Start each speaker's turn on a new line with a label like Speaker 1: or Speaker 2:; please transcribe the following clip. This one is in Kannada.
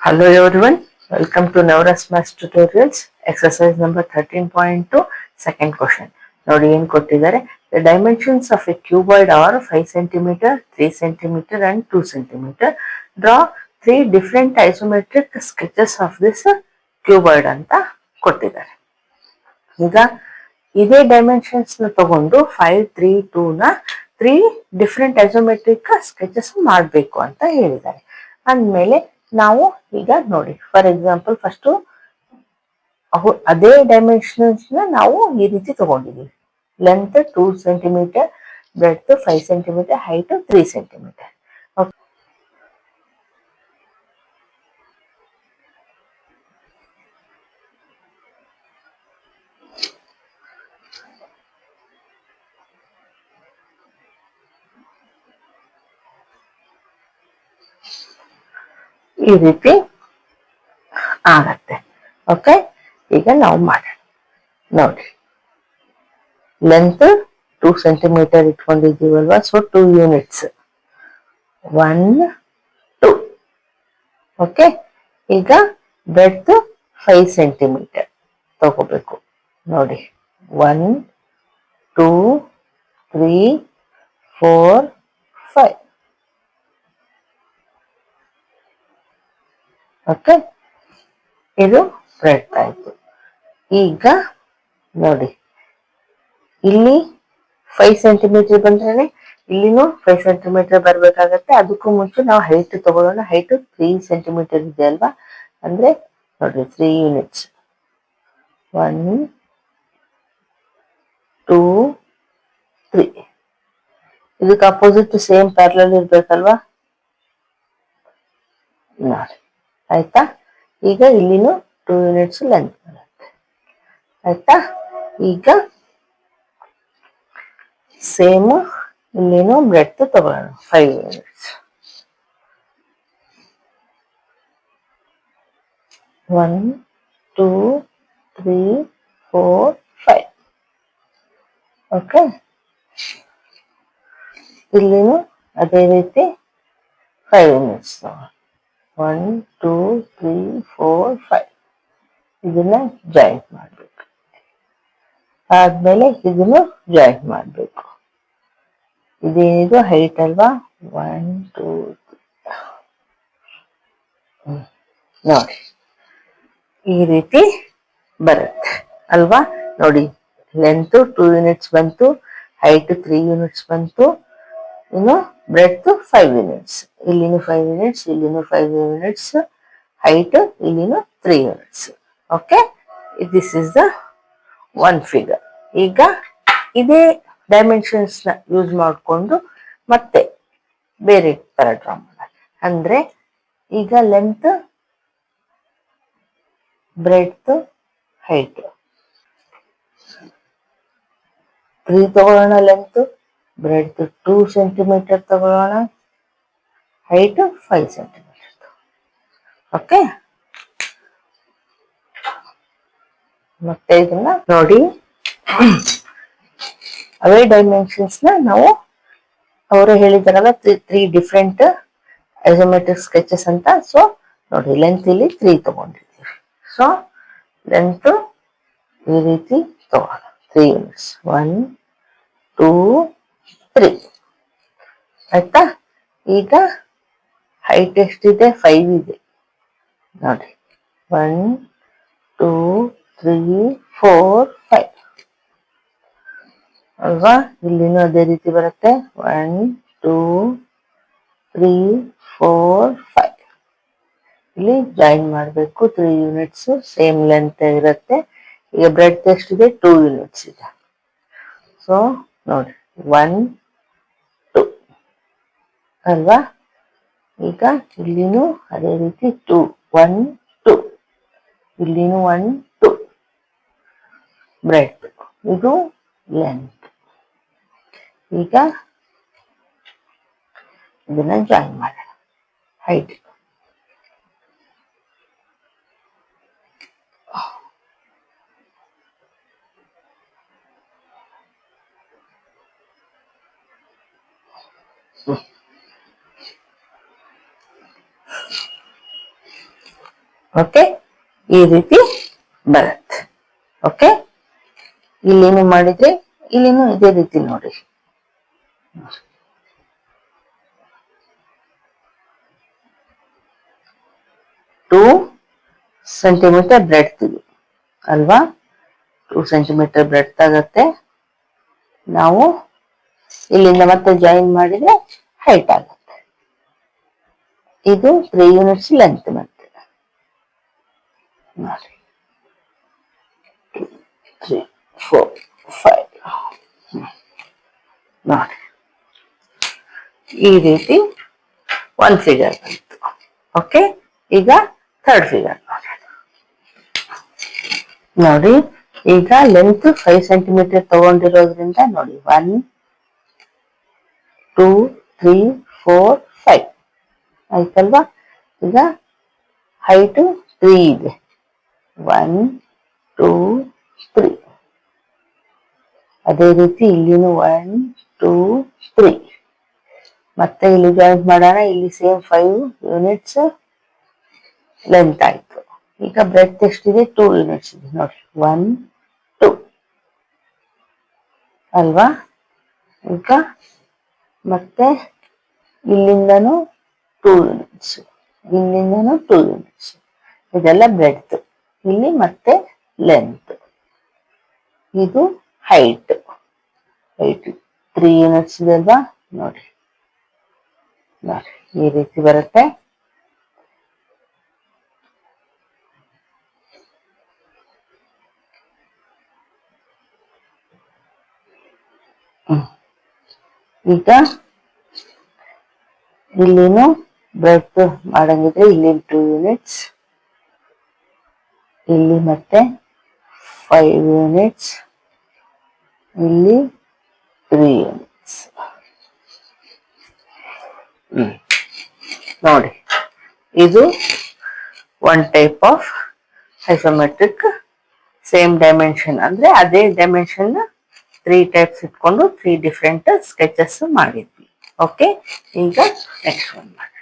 Speaker 1: Hello everyone, welcome to Navras Maths Tutorials, exercise number 13.2, second question. ನೋಡಿ ಏನು ಕೊಟ್ಟಿದ್ದಾರೆ. The dimensions of a cuboid are 5 cm, 3 cm and 2 cm. Draw 3 different isometric sketches of this cuboid ಅಂತ ಕೊಟ್ಟಿದ್ದಾರೆ. ಈಗ ಇದೇ ಡೈಮೆನ್ಷನ್ಸ್ ನ ತಗೊಂಡು 5, 3, 2 ನ 3 ಡಿಫ್ರೆಂಟ್ ಐಸೋಮೆಟ್ರಿಕ್ ಸ್ಕೆಚಸ್ ಮಾಡಬೇಕು ಅಂತ ಹೇಳಿದ್ದಾರೆ. ಅಂದಮೇಲೆ ನಾವು ಈಗ ನೋಡಿ, ಫಾರ್ ಎಕ್ಸಾಂಪಲ್ ಫಸ್ಟ್ ಅದೇ ಡೈಮೆನ್ಷನ್ಸ್ ನಾವು ಈ ರೀತಿ ತಗೊಂಡಿದ್ದೀವಿ. Length 2 centimetre, breadth 5 centimetre, height 3 centimetre. ಈ ರೀತಿ ಆಗತ್ತೆ. ಓಕೆ, ಈಗ ನಾವು ಮಾಡೋಣ. ನೋಡಿ, ಲೆಂತ್ 2 ಸೆಂಟಿಮೀಟರ್ ಇಟ್ಕೊಂಡಿದ್ದೀವಲ್ವಾ, ಸೊ 2 ಯೂನಿಟ್ಸ್ 1, 2. ಓಕೆ, ಈಗ ಬ್ರೆಡ್ತ್ 5 ಸೆಂಟಿಮೀಟರ್ ತಗೋಬೇಕು. ನೋಡಿ, 1, 2, 3, 4, 5. ಓಕೆ, ಇದು ಬ್ರೆಡ್ತ್ ಆಯ್ತು. ಈಗ ನೋಡಿ, ಇಲ್ಲಿ 5 ಸೆಂಟಿಮೀಟರ್ ಬಂದ್ರೆ ಇಲ್ಲಿನೂ 5 ಸೆಂಟಿಮೀಟರ್ ಬರ್ಬೇಕಾಗತ್ತೆ. ಅದಕ್ಕೂ ಮುಂಚೆ ನಾವು ಹೈಟ್ ತಗೊಳ್ಳೋಣ. ಹೈಟ್ 3 ಸೆಂಟಿಮೀಟರ್ ಇದೆ ಅಲ್ವಾ, ಅಂದ್ರೆ ನೋಡಿ 3 ಯೂನಿಟ್ಸ್ 1, 2, 3. ಇದಕ್ಕೆ ಅಪೋಸಿಟ್ ಸೇಮ್ ಪ್ಯಾರಲಲ್ ಇರ್ಬೇಕಲ್ವಾ. ನೋಡಿ, ಆಯ್ತಾ. ಈಗ ಇಲ್ಲಿನೂ 2 ಯೂನಿಟ್ಸ್ ಲೆಂತ್ ಬರುತ್ತೆ. ಆಯ್ತಾ. ಈಗ ಸೇಮ್ ಇಲ್ಲಿನೂ ಬ್ರೆಡ್ತ್ ತಗೊಳ್ಳೋಣ, 5 ಯೂನಿಟ್ಸ್ 1, 2, 3, 4, 5. ಓಕೆ, ಇಲ್ಲಿನೂ ಅದೇ ರೀತಿ 5 ಯೂನಿಟ್ಸ್ 1, 2, 3, 4, 5. ಇದನ್ನ ಜಾಯಿಂಟ್ ಮಾಡಬೇಕು. ಆದ್ಮೇಲೆ ಇದನ್ನು ಜಾಯಿಂಟ್ ಮಾಡಬೇಕು. ಇದೇನಿದು ಹೈಟ್ ಅಲ್ವಾ, 1, 2, 3. ನೋಡಿ, ಈ ರೀತಿ ಬರುತ್ತೆ ಅಲ್ವಾ. ನೋಡಿ, ಲೆಂತ್ 2 ಯೂನಿಟ್ಸ್ ಬಂತು, ಹೈಟ್ 3 ಯೂನಿಟ್ಸ್ ಬಂತು, ಇನ್ನು ಬ್ರೆಡ್ತ್ 5 ಯೂನಿಟ್ಸ್. ಇಲ್ಲಿನೂ 5 ಯೂನಿಟ್ಸ್, ಇಲ್ಲಿನೂ 5 ಯೂನಿಟ್ಸ್, ಹೈಟ್ ಇಲ್ಲಿನೂ 3 units. Okay, this is the one figure. ಈಗ ಇದೇ ಡೈಮೆನ್ಷನ್ಸ್ ನ ಯೂಸ್ ಮಾಡಿಕೊಂಡು ಮತ್ತೆ ಬೇರೆ ತರ ಡ್ರಾ ಮಾಡೋಣ. ಅಂದ್ರೆ ಈಗ ಲೆಂತ್, ಬ್ರೆಡ್ತ್, ಹೈಟ್ 3 ತಗೊಳ್ಳೋಣ. ಲೆಂತ್, ಬ್ರೆಡ್ತ್ 2 ಸೆಂಟಿಮೀಟರ್ ತಗೊಳ್ಳೋಣ, ಹೈಟ್ 5 ಸೆಂಟಿಮೀಟರ್. ಓಕೆ, ಮತ್ತೆ ಇದನ್ನ ನೋಡಿ, ಅವೇ ಡೈಮೆನ್ಷನ್ಸ್ ನ ನಾವು ಅವರು ಹೇಳಿದಾರಲ್ಲ 3 ಡಿಫ್ರೆಂಟ್ ಐಸೋಮೆಟ್ರಿಕ್ ಸ್ಕೆಚಸ್ ಅಂತ. ಸೊ ನೋಡಿ, ಲೆಂತ್ ಇಲ್ಲಿ 3 ತಗೊಂಡಿದ್ದೀವಿ. ಸೊ ಲೆಂತ್ ಈ ರೀತಿ ತಗೋಣ, 3 ಯೂನಿಟ್ಸ್ 1, 2, 3. ಆಯ್ತಾ. ಈಗ ಹೈಟ್ ಎಷ್ಟಿದೆ, 5 ಇದೆ. ನೋಡಿ, 1, 2, 3, 4, 5 ಅಲ್ವಾ. ಇಲ್ಲಿನೂ ಅದೇ ರೀತಿ ಬರುತ್ತೆ, 1, 2, 3, 4, 5. ಇಲ್ಲಿ ಜಾಯಿನ್ ಮಾಡಬೇಕು. 3 ಯೂನಿಟ್ಸ್ ಸೇಮ್ ಲೆಂತ್ ಇರುತ್ತೆ. ಈಗ ಬ್ರೆಡ್ತ್ ಎಷ್ಟಿದೆ, 2 ಯೂನಿಟ್ಸ್ ಇದೆ. ಸೊ ನೋಡಿ, 1, 2 ಅಲ್ವಾ. ಈಗ ಇಲ್ಲಿನೂ ಅದೇ ರೀತಿ 2, 1, 2. ಇಲ್ಲಿನೂ 1, 2 ಬ್ರೆಡ್ತ್, ಇದು ಲೆಂತ್. ಈಗ ಇದನ್ನ ಜಾಯಿನ್ ಮಾಡೋಣ. ಹೈಟ್ ಓಕೆ, ಈ ರೀತಿ ಬರುತ್ತೆ. ಓಕೆ, ಇಲ್ಲೇನು ಮಾಡಿದ್ರೆ ಇಲ್ಲಿನೂ ಇದೇ ರೀತಿ ನೋಡಿ. 2 ಸೆಂಟಿಮೀಟರ್ ಬ್ರೆಡ್ತ್ ಇದು ಅಲ್ವಾ, 2 ಸೆಂಟಿಮೀಟರ್ ಬ್ರೆಡ್ತ್ ಆಗುತ್ತೆ. ನಾವು ಇಲ್ಲಿಂದ ಮತ್ತೆ ಜಾಯಿನ್ ಮಾಡಿದ್ರೆ ಹೈಟ್ ಆಗುತ್ತೆ. ಇದು 3 ಯೂನಿಟ್ಸ್ ಲೆಂತ್ ಮತ್ತೆ ನೋಡಿ, 2, 3, 4, 5 ನೋಡಿ, ಈ ರೀತಿ ಒಂದು ಫಿಗರ್ ಬಂತು. ಓಕೆ, ಈಗ ಥರ್ಡ್ ಫಿಗರ್ ನೋಡಿ. ಈಗ ಲೆಂತ್ 5 ಸೆಂಟಿಮೀಟರ್ ತಗೊಂಡಿರೋದ್ರಿಂದ ನೋಡಿ 1, 2, 3, 4, 5 ಆಯ್ತಲ್ವಾ. ಈಗ ಹೈಟ್ 3 ಇದೆ, 1, 2, 3. ಅದೇ ರೀತಿ ಇಲ್ಲಿನೂ 1, 2, 3. ಮತ್ತೆ ಇಲ್ಲಿ ಜಾಯಿಂಟ್ ಮಾಡೋಣ. ಇಲ್ಲಿ ಸೇಮ್ 5 ಯೂನಿಟ್ಸ್ ಲೆಂತ್ ಆಯ್ತು. ಈಗ ಬ್ರೆಡ್ತ್ ಎಷ್ಟಿದೆ, 2 ಯೂನಿಟ್ಸ್ ಇದೆ ನೋಡಿ, 1, 2 ಅಲ್ವಾ. ಈಗ ಮತ್ತೆ ಇಲ್ಲಿಂದನೂ 2 ಯೂನಿಟ್ಸ್, ಇಲ್ಲಿಂದನೂ 2 ಯೂನಿಟ್ಸ್. ಇದೆಲ್ಲ ಬ್ರೆಡ್ತ್. ಇಲ್ಲಿ ಮತ್ತೆ ಲೆಂತ್, ಇದು ಹೈಟ್ 3 ಯೂನಿಟ್ಸ್ ಇದೆ ಅಲ್ವಾ. ನೋಡಿ ನೋಡಿ, ಈ ರೀತಿ ಬರುತ್ತೆ. ಈಗ ಇಲ್ಲಿನೂ ಬ್ರೆಡ್ತ್ ಮಾಡಂಗಿದ್ರೆ ಇಲ್ಲಿ 2 ಯೂನಿಟ್ಸ್, ಇಲ್ಲಿ ಮತ್ತೆ 5 ಯೂನಿಟ್ಸ್, ಇಲ್ಲಿ 3 ಯೂನಿಟ್ಸ್. ನೋಡಿ, ಇದು one type of isometric. Same dimension ಅಂದ್ರೆ ಅದೇ ಡೈಮೆನ್ಷನ್ 3 ಟೈಪ್ಸ್ ಇಟ್ಕೊಂಡು 3 ಡಿಫ್ರೆಂಟ್ ಸ್ಕೆಚಸ್ ಮಾಡಿದ್ವಿ. ಓಕೆ, ಈಗ ನೆಕ್ಸ್ಟ್ ಒನ್ ಮಾಡಿ.